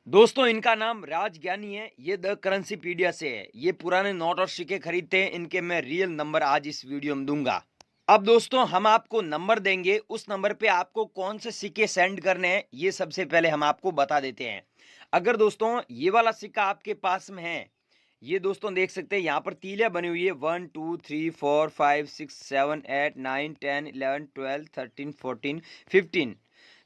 दोस्तों इनका नाम राज ज्ञानी है। ये द करेंसी पीडिया से है। ये पुराने नोट और सिक्के खरीदते हैं। इनके मैं रियल नंबर आज इस वीडियो में दूंगा। अब दोस्तों हम आपको नंबर देंगे, उस नंबर पे आपको कौन से सिक्के सेंड करने हैं ये सबसे पहले हम आपको बता देते हैं। अगर दोस्तों ये वाला सिक्का आपके पास में है, ये दोस्तों देख सकते हैं यहाँ पर तीलियां बनी हुई है 1 2 3 4 5 6 7 8 9 10 11 12 13 14 15।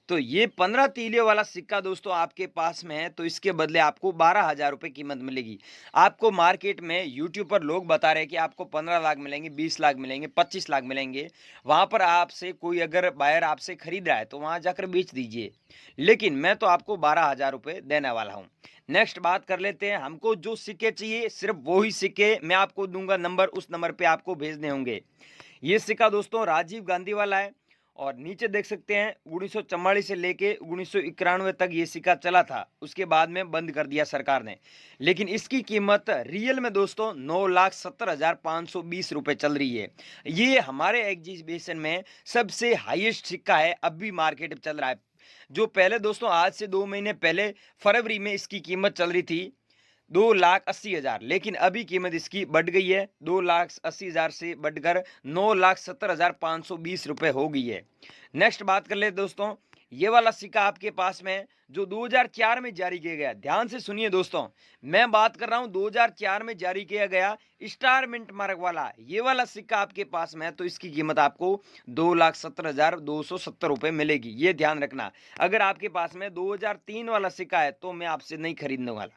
तो ये 15 तीलियों वाला सिक्का दोस्तों आपके पास में है, तो इसके बदले आपको 12,000 रुपए कीमत मिलेगी। आपको मार्केट में यूट्यूब पर लोग बता रहे हैं कि आपको 15 लाख मिलेंगे, 20 लाख मिलेंगे, 25 लाख मिलेंगे। वहां पर आपसे कोई अगर बायर आपसे खरीद रहा है तो वहां जाकर बेच दीजिए, लेकिन मैं तो आपको 12,000 रुपए देने वाला हूं। नेक्स्ट बात कर लेते हैं। हमको जो सिक्के चाहिए सिर्फ वो ही सिक्के मैं आपको दूंगा, नंबर उस नंबर पे आपको भेजने होंगे। ये सिक्का दोस्तों राजीव गांधी वाला है और नीचे देख सकते हैं 1944 से लेके 1991 तक ये सिक्का चला था, उसके बाद में बंद कर दिया सरकार ने। लेकिन इसकी कीमत रियल में दोस्तों 9,70,520 रुपए चल रही है। ये हमारे एग्जीबिशन में सबसे हाईएस्ट सिक्का है, अब भी मार्केट में चल रहा है। जो पहले दोस्तों आज से 2 महीने पहले फरवरी में इसकी कीमत चल रही थी 2,80,000, लेकिन अभी कीमत इसकी बढ़ गई है। 2,80,000 से बढ़कर 9,70,520 रुपए हो गई है। नेक्स्ट बात कर ले दोस्तों, ये वाला सिक्का आपके पास में है जो 2004 में जारी किया गया। ध्यान से सुनिए दोस्तों, मैं बात कर रहा हूं 2004 में जारी किया गया स्टार मिंट मार्क वाला ये वाला सिक्का आपके पास में है, तो इसकी कीमत आपको 2,70,270 रुपए मिलेगी। ये ध्यान रखना। अगर आपके पास में 2003 वाला सिक्का है तो मैं आपसे नहीं खरीदने वाला,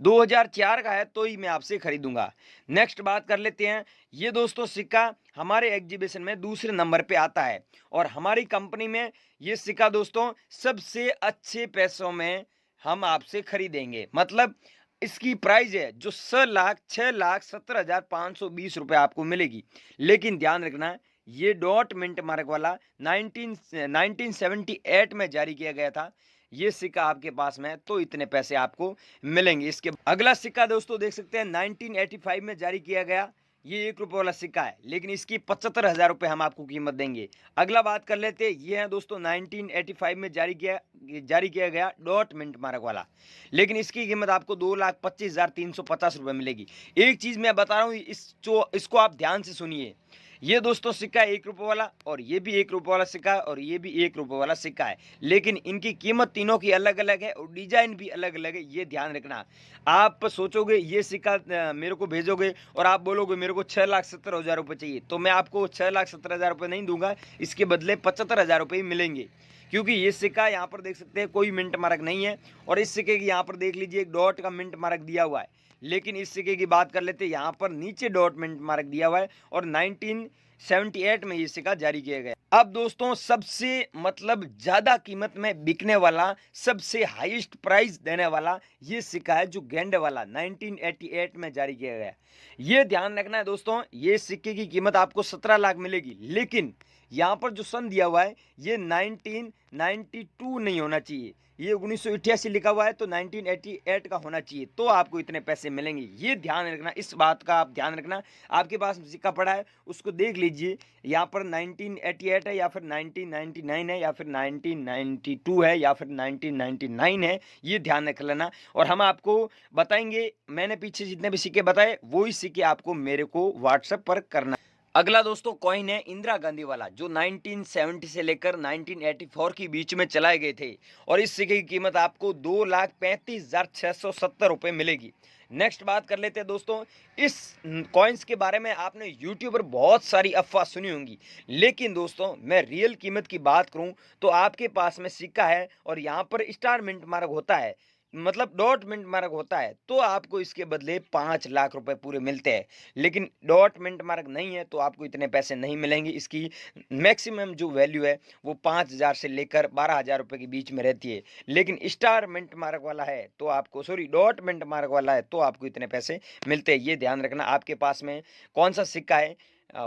2004 का है तो ही मैं आपसे खरीदूंगा। नेक्स्ट बात कर लेते हैं। ये दोस्तों सिक्का हमारे एग्जीबिशन में दूसरे नंबर पे आता है और हमारी कंपनी में ये सिक्का दोस्तों सबसे अच्छे पैसों में हम आपसे खरीदेंगे। मतलब इसकी प्राइस है जो 6,06,70,520 रुपए आपको मिलेगी। लेकिन ध्यान रखना, ये डॉट मिंट मार्क वाला 1978 में जारी किया गया था। ये सिक्का आपके पास में है तो इतने पैसे आपको मिलेंगे। इसके अगला सिक्का दोस्तों देख सकते हैं 1985 में जारी किया गया। ये 1 रुपए वाला सिक्का है, लेकिन इसकी 75,000 रुपए हम आपको कीमत देंगे। अगला बात कर लेते हैं। ये है दोस्तों 1985 में जारी किया गया डॉट मिंट मार्क वाला, लेकिन इसकी कीमत आपको 2,25,350 रुपए मिलेगी। एक चीज मैं बता रहा हूँ, इसको आप ध्यान से सुनिए। ये दोस्तों सिक्का 1 रुपए वाला, और ये भी 1 रुपए वाला सिक्का है, और ये भी 1 रुपए वाला सिक्का है, लेकिन इनकी कीमत तीनों की अलग अलग है और डिजाइन भी अलग अलग है। ये ध्यान रखना। आप सोचोगे ये सिक्का मेरे को भेजोगे और आप बोलोगे मेरे को 6,70,000 रुपये चाहिए, तो मैं आपको 6,70,000 रुपये नहीं दूंगा। इसके बदले 75,000 रुपये मिलेंगे, क्योंकि ये सिक्का यहाँ पर देख सकते हैं कोई मिंट मार्क नहीं है, और इस सिक्के की यहाँ पर देख लीजिए एक डॉट का मिंट मार्क दिया हुआ है। लेकिन इस सिक्के की बात कर लेते हैं, यहाँ पर नीचे डॉट मिंट मार्क दिया हुआ है और 1978 में ये सिक्का जारी किया गया। अब दोस्तों सबसे मतलब ज्यादा कीमत में बिकने वाला, सबसे हाईएस्ट प्राइस देने वाला ये सिक्का है जो गेंडे वाला 1988 में जारी किया गया। ये ध्यान रखना है दोस्तों, ये सिक्के की कीमत आपको 17 लाख मिलेगी, लेकिन यहाँ पर जो सन दिया हुआ है ये 1992 नहीं होना चाहिए। ये 1988 लिखा हुआ है तो 1988 का होना चाहिए, तो आपको इतने पैसे मिलेंगे। ये ध्यान रखना, इस बात का आप ध्यान रखना। आपके पास सिक्का पड़ा है उसको देख लीजिए, यहाँ पर 1988 है या फिर 1999 है या फिर 1992 है या फिर 1999 है, ये ध्यान रख लेना। और हम आपको बताएंगे, मैंने पीछे जितने भी सिक्के बताए वही सिक्के आपको मेरे को व्हाट्सएप पर करना। अगला दोस्तों कॉइन है इंदिरा गांधी वाला, जो 1970 से लेकर 1984 के बीच में चलाए गए थे, और इस सिक्के की कीमत आपको 2,35,670 रुपये मिलेगी। नेक्स्ट बात कर लेते हैं दोस्तों। इस कॉइन्स के बारे में आपने यूट्यूब पर बहुत सारी अफवाह सुनी होंगी, लेकिन दोस्तों मैं रियल कीमत की बात करूं तो आपके पास में सिक्का है और यहाँ पर स्टार मिंट मार्क होता है, मतलब डॉट मिंट मार्क होता है, तो आपको इसके बदले 5 लाख रुपए पूरे मिलते हैं। लेकिन डॉट मिंट मार्क नहीं है तो आपको इतने पैसे नहीं मिलेंगे। इसकी मैक्सिमम जो वैल्यू है वो 5,000 से लेकर 12,000 रुपए के बीच में रहती है। लेकिन स्टार मिंट मार्क वाला है तो आपको, सॉरी, डॉट मिंट मार्क वाला है तो आपको इतने पैसे मिलते हैं। ये ध्यान रखना। आपके पास में कौन सा सिक्का है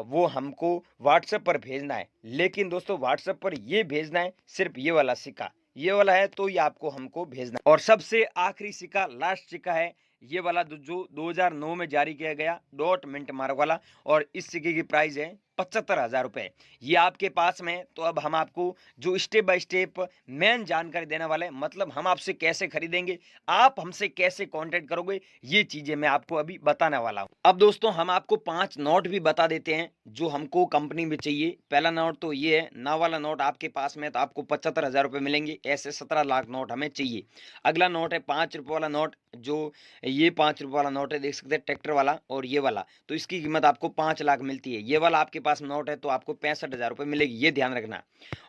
वो हमको व्हाट्सएप पर भेजना है, लेकिन दोस्तों व्हाट्सएप पर ये भेजना है सिर्फ ये वाला सिक्का, ये वाला है तो ये आपको हमको भेजना है। और सबसे आखिरी सिक्का, लास्ट सिक्का है ये वाला जो 2009 में जारी किया गया डॉट मिंट मार्क वाला, और इस सिक्के की प्राइस है 75,000 रुपए। ये आपके पास में है। तो अब हम आपको जो स्टेप बाय स्टेप मेन जानकारी देने वाले हैं, मतलब हम आपसे कैसे खरीदेंगे, आप हमसे कैसे कांटेक्ट करोगे, ये चीजें मैं आपको अभी बताने वाला हूं। अब दोस्तों हम आपको 5 नोट भी बता देते हैं जो हमको कंपनी में चाहिए। पहला नोट तो ये है, ना वाला नोट आपके पास में है तो आपको 75,000 रुपए मिलेंगे। ऐसे 17 लाख नोट हमें चाहिए। अगला नोट है 5 रुपए वाला नोट, जो ये 5 रुपए वाला नोट है, देख सकते हैं ट्रैक्टर वाला और ये वाला, तो इसकी कीमत आपको 5 लाख मिलती है। ये वाला आपके पास नोट है तो आपको 65,000 रुपए मिलेगी, ये ध्यान रखना।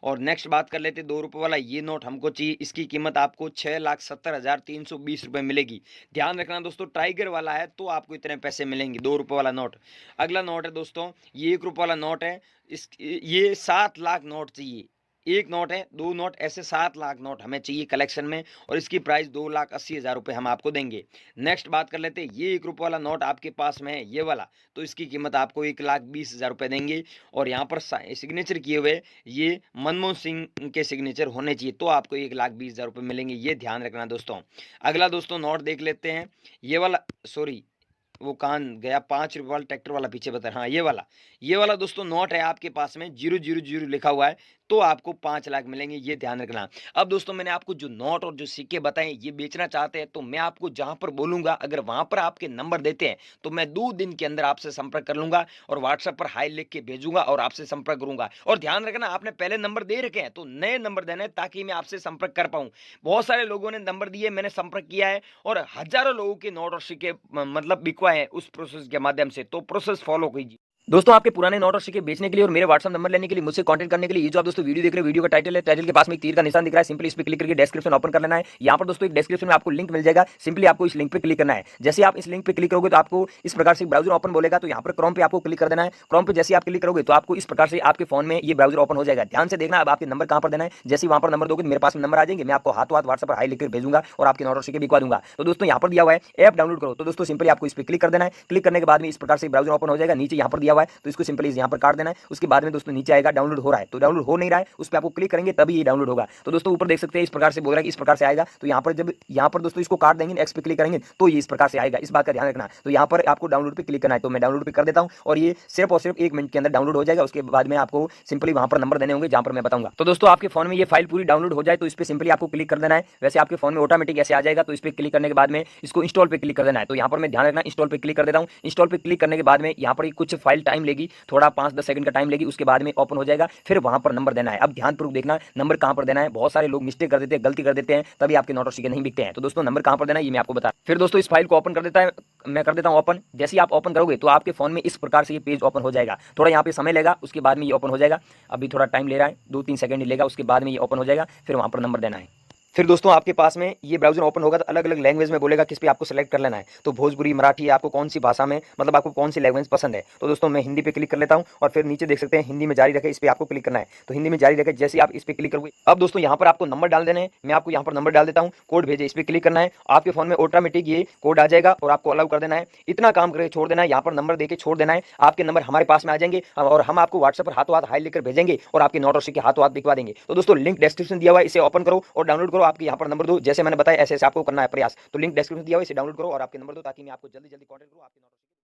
और नेक्स्ट बात कर लेते 2 रुपए वाला, ये नोट हमको चाहिए, इसकी कीमत आपको 6,70,320 रुपए मिलेगी। ध्यान रखना दोस्तों, टाइगर वाला है तो आपको इतने पैसे मिलेंगे, 2 रुपए वाला नोट। अगला नोट है दोस्तों, ये 1 रुपए वाला नोट है, इस ये 7 लाख नोट चाहिए। एक नोट है, 2 नोट, ऐसे 7 लाख नोट हमें चाहिए कलेक्शन में, और इसकी प्राइस 2,80,000 रुपए हम आपको देंगे। नेक्स्ट बात कर लेते हैं, ये 1 रुपए वाला नोट आपके पास में है, ये वाला, तो इसकी कीमत आपको 1,20,000 रुपए देंगे। और यहाँ पर सिग्नेचर किए हुए ये मनमोहन सिंह के सिग्नेचर होने चाहिए, तो आपको 1,20,000 रुपए मिलेंगे, ये ध्यान रखना दोस्तों। अगला दोस्तों नोट देख लेते हैं, ये वाला, सॉरी वो कान गया, 5 रुपए वाला ट्रैक्टर वाला पीछे बता, हाँ ये वाला दोस्तों नोट है आपके पास में, 000 लिखा हुआ है, तो आपको 5 लाख मिलेंगे, ये ध्यान रखना। अब दोस्तों मैंने आपको जो नोट और जो सिक्के बताए, ये बेचना चाहते हैं तो मैं आपको जहां पर बोलूंगा, अगर वहां पर आपके नंबर देते हैं तो मैं 2 दिन के अंदर आपसे संपर्क कर लूंगा और व्हाट्सएप पर हाई लिख के भेजूंगा और आपसे संपर्क करूंगा। और ध्यान रखना, आपने पहले नंबर दे रखे हैं तो नए नंबर देना है ताकि मैं आपसे संपर्क कर पाऊं। बहुत सारे लोगों ने नंबर दिए, मैंने संपर्क किया है और हजारों लोगों के नोट और सिक्के मतलब बिकवाए हैं उस प्रोसेस के माध्यम से, तो प्रोसेस फॉलो कीजिए। दोस्तों आपके पुराने नोट और सिक्के बेचने के लिए और मेरे व्हाट्सएप नंबर लेने के लिए मुझसे कांटेक्ट करने के लिए, ये जो आप दोस्तों वीडियो देख रहे हैं, वीडियो का टाइटल है, टाइटल के पास में एक तीर का निशान दिख रहा है, सिंपली इस पे क्लिक करके डिस्क्रिप्शन ओपन कर लेना है। यहाँ पर दोस्तों एक डिस्क्रिप्शन में आपको लिंक मिल जाएगा, सिंपली आपको इस लिंक पे क्लिक करना है। जैसे आप इस लिंक पे क्लिक करोगे तो आपको इस प्रकार से ब्राउजर ओपन बोलेगा, तो यहाँ पर क्रोम पे आपको क्लिक कर देना है। क्रोम पे जैसे आप क्लिक करोगे तो आपको इस प्रकार से आपके फोन में ये ब्राउजर ओपन हो जाएगा। ध्यान से देखना, अब आपके नंबर कहाँ पर देना है, जैसे वहाँ पर नंबर दोगे मेरे पास में नंबर आ जाएंगे, मैं आपको हाथों हाथ व्हाट्सएप पर हाई लिखकर भेजूंगा और आपके नोट और सिक्के बिकवा दूंगा। तो दोस्तों यहाँ पर दिया हुआ है ऐप डाउनलोड करो, तो दोस्तों सिंपली आपको इस पर क्लिक कर देना है। क्लिक करने के बाद में इस प्रकार से ब्राउजर ओपन हो जाएगा, नीचे यहाँ पर दिया हुआ है तो इसको सिंपली यहाँ पर काट देना है। उसके बाद में दोस्तों नीचे आएगा डाउनलोड हो रहा है, तो डाउनलोड हो नहीं रहा है, उस पर आपको क्लिक करेंगे तभी ये डाउनलोड होगा। तो दोस्तों ऊपर देख सकते हैं इस प्रकार से बोल रहा है कि इस प्रकार से आएगा, तो यहाँ पर जब यहाँ पर दोस्तों इसको काट देंगे, एक्स पे क्लिक करेंगे तो ये इस प्रकार से आएगा, इस बात का ध्यान रखना। तो यहाँ पर आपको डाउनलोड पे क्लिक करना है, तो मैं डाउनलोड पे कर देता हूँ और ये सिर्फ और सिर्फ 1 मिनट के अंदर डाउनलोड हो जाएगा। उसके बाद में आपको सिंपली वहाँ पर नंबर देने होंगे जहाँ पर मैं बताऊंगा। तो दोस्तों आपके फोन में ये फाइल पूरी डाउनलोड हो जाए तो इस पर सिंपली आपको क्लिक कर देना है। वैसे आपके फोन में ऑटोमेटिक ऐसे आ जाएगा, तो इस पर क्लिक करने के बाद में इसको इंस्टॉल पे क्लिक कर देना है। तो यहाँ पर मैं ध्यान रखना, इंस्टॉल पे क्लिक कर देता हूँ। इंस्टॉल पे क्लिक करने के बाद में यहाँ पर कुछ फाइल टाइम लेगी, थोड़ा 5-10 सेकंड का टाइम लेगी, उसके बाद में ओपन हो जाएगा। फिर वहां पर नंबर देना है। अब ध्यानपूर्वक देखना नंबर कहां पर देना है, बहुत सारे लोग मिस्टेक कर देते हैं, गलती कर देते हैं, तभी आपके नोट और सिक्के नहीं बिकते हैं। तो दोस्तों नंबर कहां पर देना है ये मैं आपको बता, फिर दोस्तों इस फाइल को ओपन कर देता है, मैं कर देता हूं ओपन। जैसे ही आप ओपन करोगे तो आपके फोन में इस प्रकार से ये पेज ओपन हो जाएगा। थोड़ा यहाँ पे समय लेगा, उसके बाद में ये ओपन हो जाएगा। अभी थोड़ा टाइम ले रहा है, 2-3 सेकंड लेगा, उसके बाद में ये ओपन हो जाएगा। फिर वहां पर नंबर देना है। फिर दोस्तों आपके पास में ये ब्राउजर ओपन होगा तो अलग अलग लैंग्वेज में बोलेगा, किस पे आपको सेलेक्ट कर लेना है। तो भोजपुरी, मराठी, आपको कौन सी भाषा में, मतलब आपको कौन सी लैंग्वेज पसंद है। तो दोस्तों मैं हिंदी पे क्लिक कर लेता हूं और फिर नीचे देख सकते हैं हिंदी में जारी रखे, इस पे आपको क्लिक करना है। तो हिंदी में जारी रखे, जैसे आप इस पे क्लिक करोगे, अब दोस्तों यहाँ पर आपको नंबर डाल देना है। मैं आपको यहाँ पर नंबर डाल देता हूँ, कोड भेजे, इस पे क्लिक करना है। आपके फोन में ऑटोमेटिक ये कोड आ जाएगा और आपको अलाउ कर देना है। इतना काम करके छोड़ देना है, यहाँ पर नंबर देके छोड़ देना है। आपके नंबर हमारे पास में आ जाएंगे और हम आपको व्हाट्सएप पर हाथों हाथ हाई लिखकर भेजेंगे और आपके नोट और सिक्के हाथों हाथ दिखवा देंगे। तो दोस्तों लिंक डिस्क्रिप्शन दिया हुआ है, इसे ओपन करो और डाउनलोड करो। आपके यहाँ पर नंबर दो, जैसे मैंने बताया ऐसे ऐसे आपको करना है प्रयास। तो लिंक डिस्क्रिप्शन दिया हुआ है, इसे डाउनलोड करो और आपके नंबर दो, ताकि मैं आपको जल्दी जल्दी कॉन्टैक्ट करूँ आपके